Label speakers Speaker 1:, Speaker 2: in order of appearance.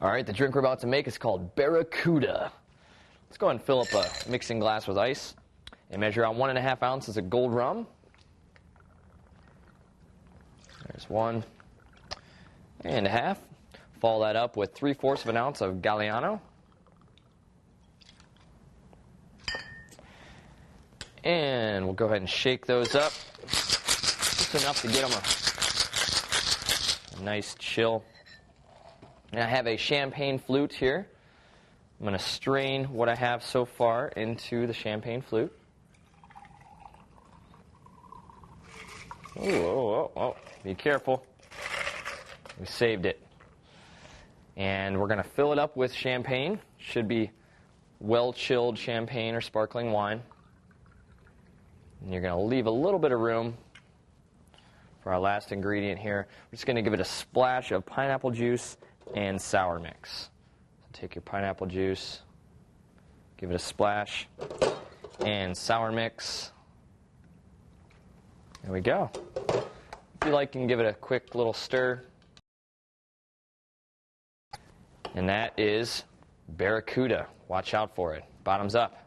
Speaker 1: All right, the drink we're about to make is called Barracuda. Let's go ahead and fill up a mixing glass with ice and measure out 1.5 ounces of gold rum. There's 1.5. Follow that up with 3/4 of an ounce of Galliano. And we'll go ahead and shake those up just enough to get them a nice chill. And I have a champagne flute here. I'm going to strain what I have so far into the champagne flute. Oh, be careful. We saved it. And we're going to fill it up with champagne. Should be well-chilled champagne or sparkling wine. And you're going to leave a little bit of room for our last ingredient here. We're just going to give it a splash of pineapple juice and sour mix. So take your pineapple juice, give it a splash, and sour mix. There we go. If you like, you can give it a quick little stir. And that is Barracuda. Watch out for it. Bottoms up.